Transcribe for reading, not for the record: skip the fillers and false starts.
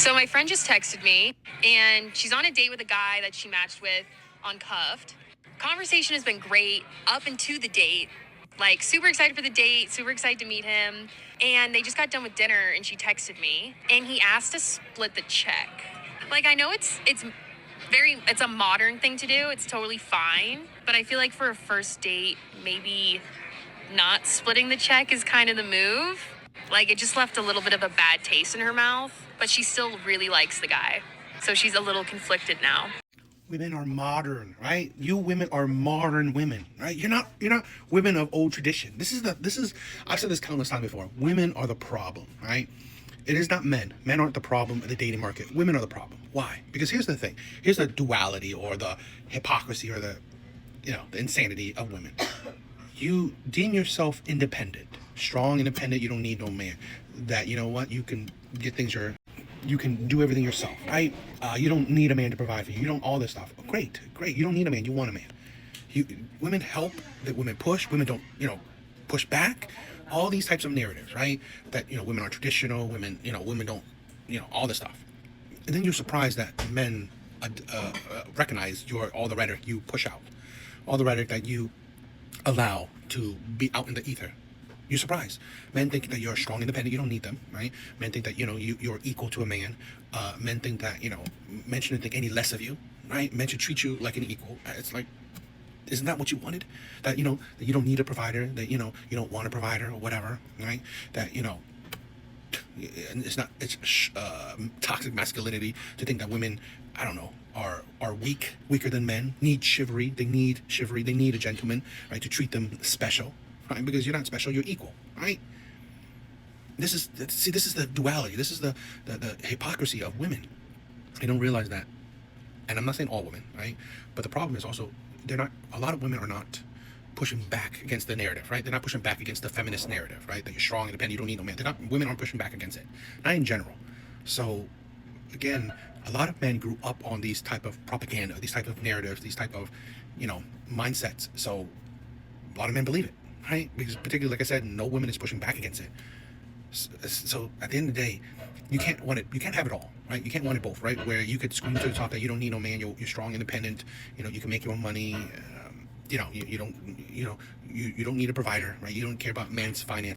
So my friend just texted me, and she's on a date with a guy that she matched with on Cuffed. Conversation has been great up into the date. Like, super excited for the date, super excited to meet him. And they just got done with dinner, and she texted me, and he asked to split the check. Like, I know it's a modern thing to do. It's totally fine. But I feel like for a first date, maybe not splitting the check is kind of the move. Like, it just left a little bit of a bad taste in her mouth, but she still really likes the guy. So she's a little conflicted now. Women are modern, right? You women are modern women, right? You're not women of old tradition. This is I've said this countless times before. Women are the problem, right? It is not men. Men aren't the problem in the dating market. Women are the problem. Why? Because here's the thing. Here's the duality or the hypocrisy or the insanity of women. You deem yourself independent, strong, independent. You don't need no man. That you know what? You can get things you can do everything yourself, right? You don't need a man to provide for you. You don't all this stuff. Great. You don't need a man. You want a man. Women help. That women push. Women don't, push back. All these types of narratives, right? That women are traditional. Women don't, all this stuff. And then you're surprised that men recognize all the rhetoric you push out, all the rhetoric that you allow to be out in the ether. You're surprised. Men think that you're strong, independent. You don't need them, right? Men think that you're equal to a man. Men think that men shouldn't think any less of you, right? Men should treat you like an equal. It's like, isn't that what you wanted? That that you don't need a provider. That you don't want a provider or whatever, right? That it's toxic masculinity to think that women, I don't know, are weaker than men. Need chivalry. They need chivalry. They need a gentleman, right, to treat them special. Right? Because you're not special, you're equal, right? This is the duality. This is the hypocrisy of women. They don't realize that. And I'm not saying all women, right? But the problem is also a lot of women are not pushing back against the narrative, right? They're not pushing back against the feminist narrative, right? That you're strong, independent, you don't need no man. Women aren't pushing back against it. Not in general. So again, a lot of men grew up on these type of propaganda, these type of narratives, these type of, mindsets. So a lot of men believe it. Right? Because particularly, like I said, no woman is pushing back against it. So at the end of the day, you can't have it all, right? You can't want it both, right? Where you could scream to the top that you don't need no man, you're strong, independent, you can make your own money, you don't need a provider, right? You don't care about man's finance.